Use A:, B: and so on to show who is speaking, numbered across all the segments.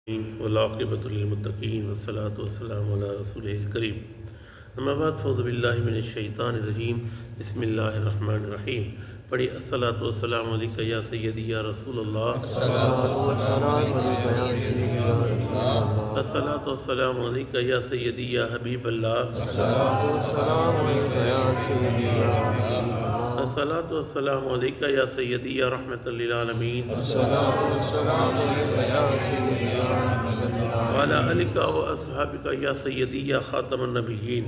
A: والعاقبۃ للمتقین والصلاة والسلام علی رسولہ الکریم اما بعد فاعوذ باللہ من الشیطان الرجیم بسم اللہ الرحمن الرحیم پڑھی الصلاۃ والسلام علیک یا سیدی یا رسول اللہ الصلاۃ والسلام علیک یا سیدی یا حبیب اللہ الصلاۃ والسلام علیک یا سیدی یا رحمۃ للعالمین وعلی آلک و اصحابک یا سیدی یا خاتم النبیین۔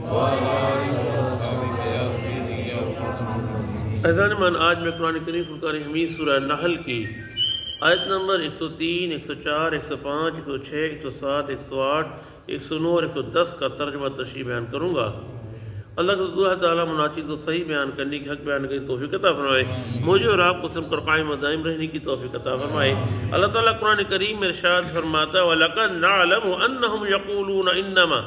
A: عزیزان من، آج میں قرآن کریم فرقان حمید سورہ نحل کی آیت نمبر 103، 104، 105، 106، 107، 108، 109 اور 110 کا ترجمہ تشریح بیان کروں گا۔ اللہ تعالیٰ مناچد کو صحیح بیان کرنے کی، حق بیان کرنے کی توفیق عطا فرمائے، مجھے اور آپ کو سم کر قائم و دائم رہنے کی توفیق عطا فرمائے۔ اللہ تعالیٰ قرآن کریم میں ارشاد فرماتا ہے وَلَقَدْ نَعْلَمُ أَنَّهُمْ يَقُولُونَ إِنَّمَا،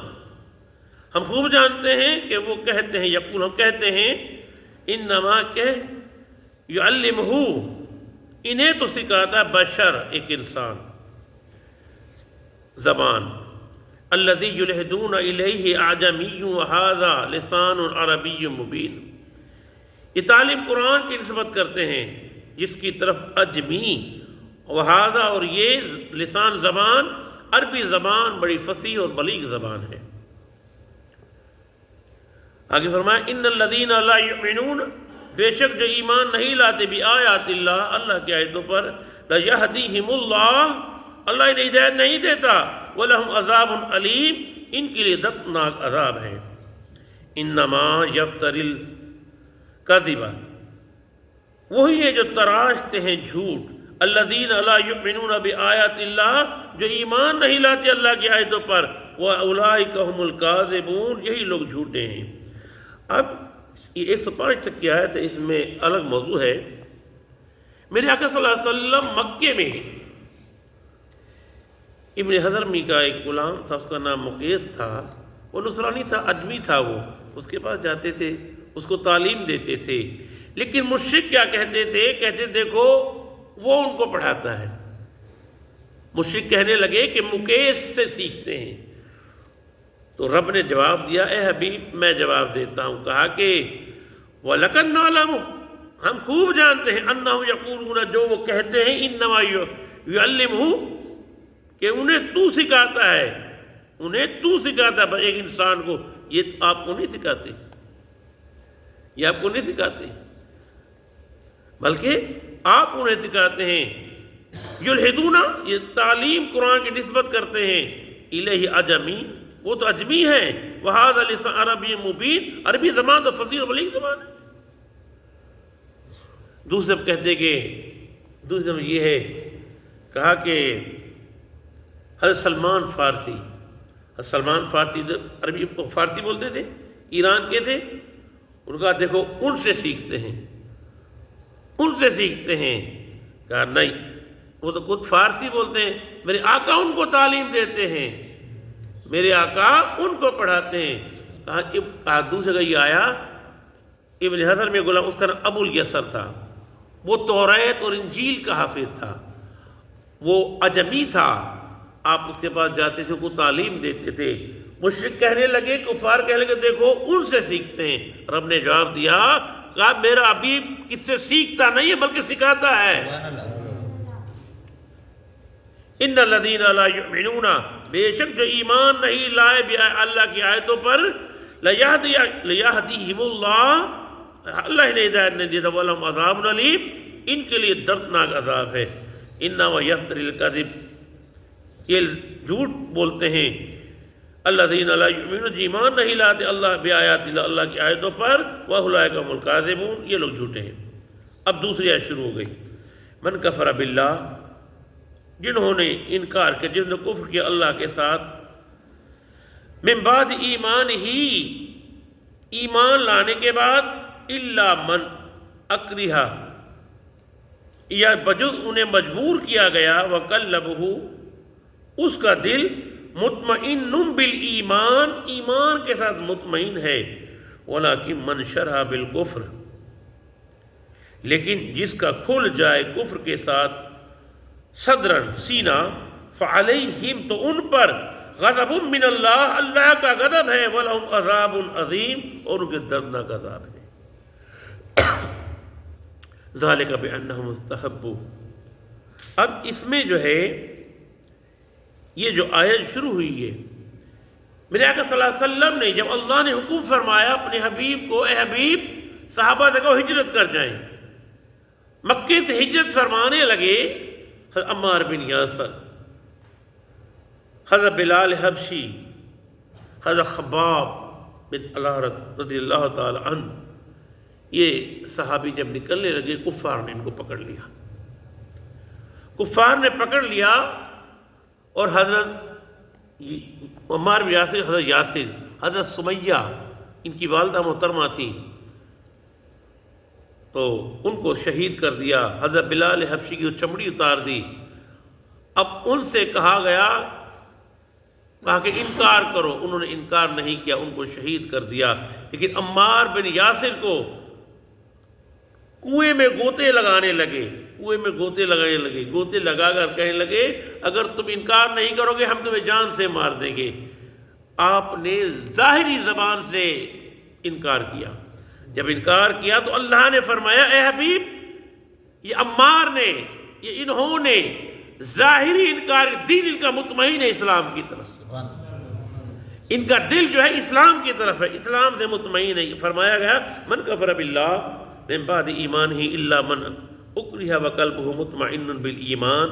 A: ہم خوب جانتے ہیں کہ وہ کہتے ہیں، یقول ہم کہتے ہیں، انما کہ يُعَلِّمُهُ انہیں تو سکھاتا ہے بشر، ایک انسان، زبان، الذي يلحدون الیہ اعجمی وهذا لسان عربی مبین، یہ تعلیم قرآن کی نسبت کرتے ہیں جس کی طرف اجمی، وهذا اور یہ لسان زبان، عربی زبان بڑی فصیح اور بلیغ زبان ہے۔ آگے فرمایا ان الذین لا یؤمنون، بے شک جو ایمان نہیں لاتے بآیات اللہ، اللہ کی آیتوں پر، لیہدیہم اللہ، اللہ انہیں ہدایت نہیں دیتا، وَلَهُمْ عَذَابٌ عَلِيمٌ، ان کے لیے دردناک عذاب ہے۔ انما یفتری الکذب، وہی ہے جو تراشتے ہیں جھوٹ، الذین لا یؤمنون بآیات اللہ، جو ایمان نہیں لاتے اللہ کی آیتوں پر، وَأُولَئِكَ هُمُ الْكَاذِبُونَ، یہی لوگ جھوٹے ہیں۔ اب یہ 105 تک کی آیت ہے، اس میں الگ موضوع ہے۔ میرے آقا صلی اللہ علیہ وسلم مکے میں ابن حضرمی کا ایک غلام تھا، اس کا نام مقیس تھا، وہ نصرانی تھا، اجمی تھا، وہ اس کے پاس جاتے تھے، اس کو تعلیم دیتے تھے، لیکن مشرک کیا کہتے تھے، کہتے دیکھو وہ ان کو پڑھاتا ہے۔ مشرک کہنے لگے کہ مقیس سے سیکھتے ہیں، تو رب نے جواب دیا، اے حبیب میں جواب دیتا ہوں، کہا کہ وَلَقَدْ نَعْلَمُ، ہم خوب جانتے ہیں، أَنَّهُمْ يَقُولُونَ، جو وہ کہتے ہیں، إِنَّمَا يُعَلِّمُهُ، کہ انہیں تو سکھاتا ہے، انہیں تو سکھاتا ہے، ایک انسان کو، یہ آپ کو نہیں سکھاتے، یہ آپ کو نہیں سکھاتے، بلکہ آپ انہیں سکھاتے ہیں۔ یلحدون، یہ تعلیم قرآن کی نسبت کرتے ہیں، الیہ اجمی، وہ تو اجمی ہے، وہذا لسان عربی مبین، عربی زبان تو فصیح اور بلیغ زبان ہے۔ دوسرے کہتے کہ دوسرے یہ ہے، کہا کہ حضرت سلمان فارسی، حضرت سلمان فارسی عربی فارسی بولتے تھے، ایران کے تھے، ان کا دیکھو ان سے سیکھتے ہیں، ان سے سیکھتے ہیں۔ کہا نہیں، وہ تو خود فارسی بولتے ہیں، میرے آقا ان کو تعلیم دیتے ہیں، میرے آقا ان کو پڑھاتے ہیں۔ کہا دوسرے کا یہ آیا، ابن حضر میں غلام، اس کا نام ابو الیسر تھا، وہ توریت اور انجیل کا حافظ تھا، وہ اجمی تھا، آپ اس کے پاس جاتے تھے، کو تعلیم دیتے تھے۔ مشرک کہنے لگے، کفار کہنے لگے دیکھو ان سے سیکھتے ہیں۔ رب نے جواب دیا، کہا میرا حبیب کس سے سیکھتا نہیں ہے بلکہ سکھاتا ہے۔ ان الذین لا یؤمنون، بے شک جو ایمان نہیں لائے اللہ کی آیتوں پر، لیہدیہم اللہ، اللہ انہیں ہدایت نہیں دیتا، وَلَهُمْ عَذَابٌ عَلِيمٌ، ان کے لیے دردناک عذاب ہے۔ انما یفتری الکذب، یہ جھوٹ بولتے ہیں، الذین لا یؤمنون، جو ایمان نہیں لاتے اللہ بآیات اللہ، اللہ کی آیتوں پر، وَأُولَئِكَ هُمُ الْكَاذِبُونَ، یہ لوگ جھوٹے ہیں۔ اب دوسری آیت شروع ہو گئی، من کفر باللہ، جنہوں نے انکار کیا، جنہوں نے کفر کیا اللہ کے ساتھ، من بعد ایمان ہی، ایمان لانے کے بعد، الا من اکرہا، یا بجز انہیں مجبور کیا گیا، وقلبہ، اس کا دل مطمئن بالایمان، ایمان کے ساتھ مطمئن ہے، ولیکن من شرح بالکفر، لیکن جس کا کھل جائے کفر کے ساتھ، صدرن سینہ، فعلیہم تو ان پر غضب من اللہ اللہ کا غضب ہے، ولہم عذاب عظیم اور ان کے دردناک عذاب ہے۔ ذالک بانہم استحبوا، اب اس میں جو ہے یہ جو آیت شروع ہوئی ہے، میرے آقا صلی اللہ علیہ وسلم نے جب اللہ نے حکم فرمایا اپنے حبیب کو، اے حبیب صحابہ سے کہو ہجرت کر جائیں، مکے سے ہجرت فرمانے لگے حضرت عمار بن یاسر، حضرت بلال حبشی، حضرت خباب بن الارت رضی اللہ تعالی عنہ، یہ صحابی جب نکلنے لگے کفار نے ان کو پکڑ لیا، کفار نے پکڑ لیا، اور حضرت عمار بن یاسر، حضرت یاسر، حضرت سمیہ ان کی والدہ محترمہ تھی، تو ان کو شہید کر دیا۔ حضرت بلال حبشی کی چمڑی اتار دی۔ اب ان سے کہا گیا، کہا کہ انکار کرو، انہوں نے انکار نہیں کیا، ان کو شہید کر دیا۔ لیکن عمار بن یاسر کو کنویں میں گوتے لگانے لگے، کنویں میں گوتے لگانے لگے، گوتے لگا کر کہنے لگے اگر تم انکار نہیں کرو گے ہم تمہیں جان سے مار دیں گے۔ آپ نے ظاہری زبان سے انکار کیا، جب انکار کیا تو اللہ نے فرمایا اے حبیب یہ عمار نے، یہ انہوں نے ظاہری انکار، دل ان کا مطمئن ہے اسلام کی طرف، ان کا دل جو ہے اسلام کی طرف ہے، اسلام سے مطمئن ہے۔ فرمایا گیا من کفر باللہ من بعد ایمانہ الا من اکرہ وقلبہ مطمئن بالایمان،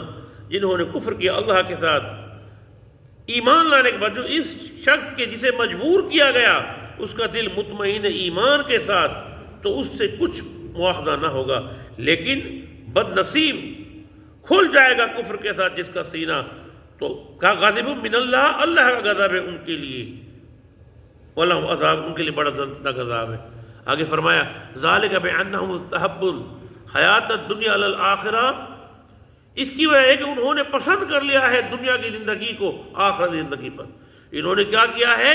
A: جنہوں نے کفر کیا اللہ کے ساتھ ایمان لانے کے بعد، جو اس شخص کے جسے مجبور کیا گیا اس کا دل مطمئن ایمان کے ساتھ، تو اس سے کچھ مواخذہ نہ ہوگا، لیکن بد نصیب کھل جائے گا کفر کے ساتھ جس کا سینہ، تو کہا غاضب من اللہ، اللہ کا غضب ہے ان کے لیے، وَلَهُمْ عذاب، ان کے لیے بڑا دردناک عذاب ہے۔ آگے فرمایا ذالک بانہم استحبوا الحیات الدنیا علی الآخرہ، اس کی وجہ ہے کہ انہوں نے پسند کر لیا ہے دنیا کی زندگی کو آخرت کی زندگی پر۔ انہوں نے کیا کیا ہے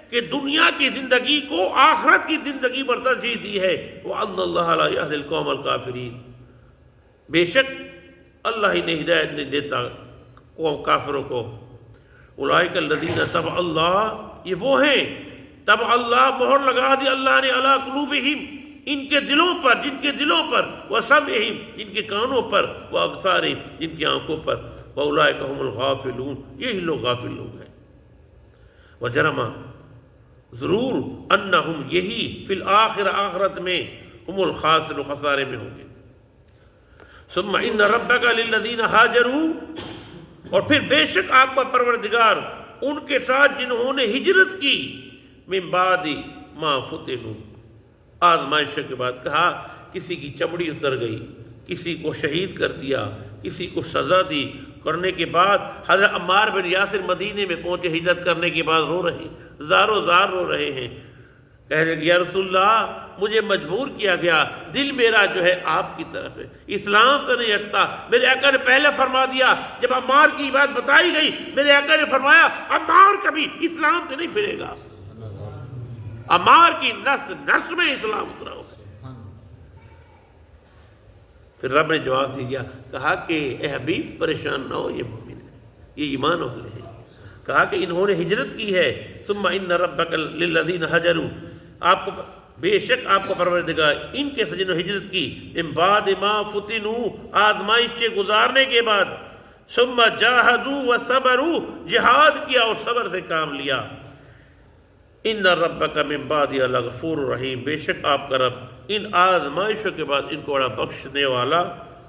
A: کہ دنیا کی زندگی کو آخرت کی زندگی پر ترجیح دی ہے۔ وَأَنَّ اللَّهَ لَا يَهْدِي الْقَوْمَ الْكَافِرِينَ، بے شک اللہ ہی نے ہدایت نہیں دیتا قوم کافروں کو۔ اولئک الذین طبع اللہ، یہ وہ ہیں طبع اللہ، مہر لگا دی اللہ نے علی قلوبہم، ان کے دلوں پر، جن کے دلوں پر، وسمعہم، جن کے کانوں پر، وابصارہم، جن کی آنکھوں پر، واولئک هم الغافلون، یہی لوگ غافل لوگ ہیں۔ وجرم، ضرور، انہم، یہی، فی الآخرہ، آخرت میں، ہم الخاسر، خسارے میں ہوں گے۔ ثم ان ربک للذین ہاجروا، اور پھر بے شک آپ کا پروردگار ان کے ساتھ جنہوں نے ہجرت کی، من بعد ما فتنوا، آزمائش کے بعد، کہا کسی کی چمڑی اتر گئی، کسی کو شہید کر دیا، کسی کو سزا دی، کرنے کے بعد حضرت عمار بن یاسر مدینے میں پہنچے، ہجرت کرنے کے بعد رو رہے ہیں، زارو زار رو رہے ہیں، کہہ رہے کہ یا رسول اللہ مجھے مجبور کیا گیا، دل میرا جو ہے آپ کی طرف ہے، اسلام سے نہیں ہٹتا۔ میرے آقا نے پہلے فرما دیا، جب عمار کی بات بتائی گئی میرے آقا نے فرمایا عمار کبھی اسلام سے نہیں پھرے گا، عمار کی نس میں اسلام اترا ہوگا۔ پھر رب نے جواب دیا، کہا کہ اے حبیب پریشان نہ ہو، یہ مومن ہے، یہ ایمان والے ہیں۔ کہا کہ انہوں نے ہجرت کی ہے، ثم ان ربک للذین ہجروا، آپ کو بے شک آپ کو پروردگار ان کے سے جنہوں نے ہجرت کی، من بعد ما فتنوا، آزمائش سے گزارنے کے بعد، ثم جاہدوا وصبروا، جہاد کیا اور صبر سے کام لیا، ان ربک من بعد لغفور رحیم، بے شک آپ کا رب ان آزمائشوں کے بعد ان کو بڑا بخشنے والا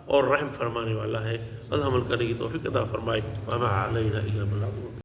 A: اور رحم فرمانے والا ہے۔ اللہ عمل کرنے کی توفیق عطا فرمائے۔ وما علینا الا البلاغ۔